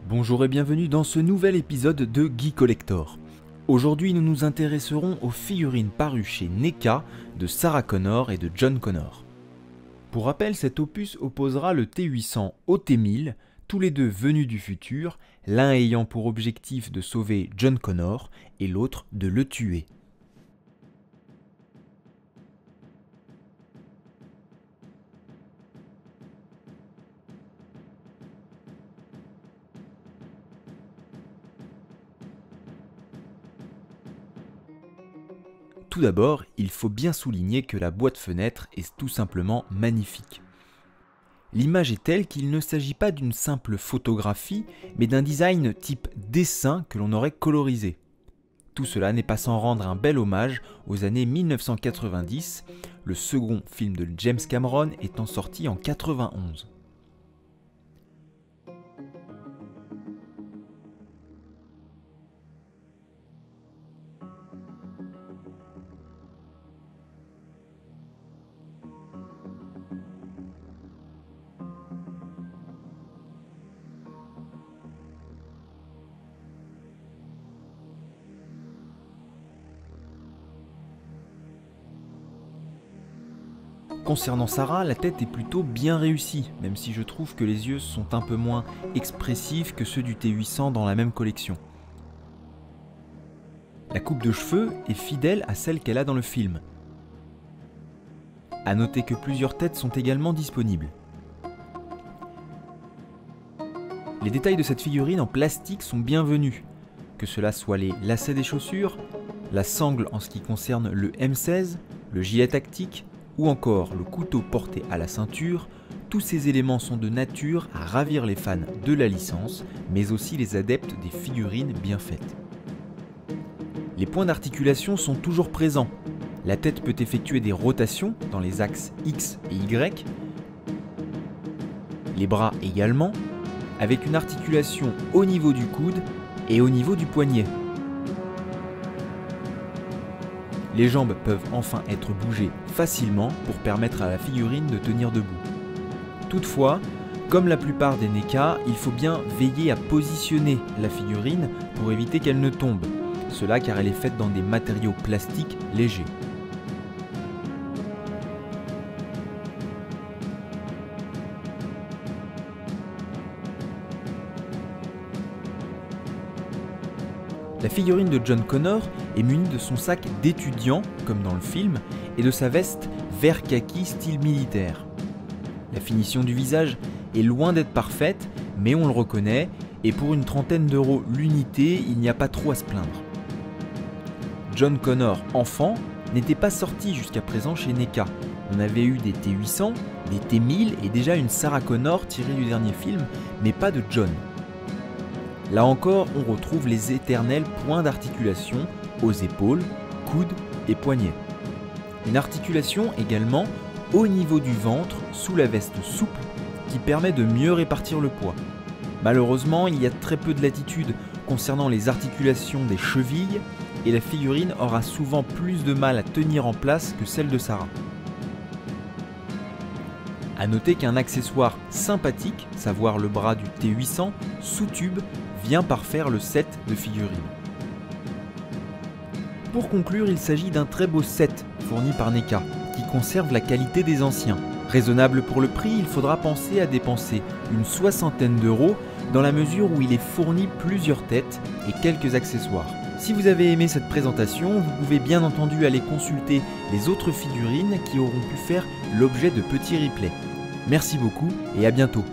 Bonjour et bienvenue dans ce nouvel épisode de Geek Collector. Aujourd'hui nous nous intéresserons aux figurines parues chez NECA de Sarah Connor et de John Connor. Pour rappel, cet opus opposera le T800 au T1000, tous les deux venus du futur, l'un ayant pour objectif de sauver John Connor et l'autre de le tuer. Tout d'abord, il faut bien souligner que la boîte fenêtre est tout simplement magnifique. L'image est telle qu'il ne s'agit pas d'une simple photographie, mais d'un design type dessin que l'on aurait colorisé. Tout cela n'est pas sans rendre un bel hommage aux années 1990, le second film de James Cameron étant sorti en 1991. Concernant Sarah, la tête est plutôt bien réussie, même si je trouve que les yeux sont un peu moins expressifs que ceux du T800 dans la même collection. La coupe de cheveux est fidèle à celle qu'elle a dans le film. A noter que plusieurs têtes sont également disponibles. Les détails de cette figurine en plastique sont bienvenus, que cela soit les lacets des chaussures, la sangle en ce qui concerne le M16, le gilet tactique, ou encore le couteau porté à la ceinture, tous ces éléments sont de nature à ravir les fans de la licence, mais aussi les adeptes des figurines bien faites. Les points d'articulation sont toujours présents. La tête peut effectuer des rotations dans les axes X et Y, les bras également, avec une articulation au niveau du coude et au niveau du poignet. Les jambes peuvent enfin être bougées facilement pour permettre à la figurine de tenir debout. Toutefois, comme la plupart des NECA, il faut bien veiller à positionner la figurine pour éviter qu'elle ne tombe. Cela car elle est faite dans des matériaux plastiques légers. La figurine de John Connor est munie de son sac d'étudiant, comme dans le film, et de sa veste vert kaki style militaire. La finition du visage est loin d'être parfaite, mais on le reconnaît, et pour une trentaine d'euros l'unité, il n'y a pas trop à se plaindre. John Connor, enfant, n'était pas sorti jusqu'à présent chez NECA. On avait eu des T800, des T1000 et déjà une Sarah Connor tirée du dernier film, mais pas de John. Là encore, on retrouve les éternels points d'articulation aux épaules, coudes et poignets. Une articulation également au niveau du ventre, sous la veste souple, qui permet de mieux répartir le poids. Malheureusement, il y a très peu de latitude concernant les articulations des chevilles et la figurine aura souvent plus de mal à tenir en place que celle de Sarah. A noter qu'un accessoire sympathique, savoir le bras du T800 sous tube, vient parfaire le set de figurines. Pour conclure, il s'agit d'un très beau set fourni par NECA qui conserve la qualité des anciens. Raisonnable pour le prix, il faudra penser à dépenser une soixantaine d'euros dans la mesure où il est fourni plusieurs têtes et quelques accessoires. Si vous avez aimé cette présentation, vous pouvez bien entendu aller consulter les autres figurines qui auront pu faire l'objet de petits replays. Merci beaucoup et à bientôt.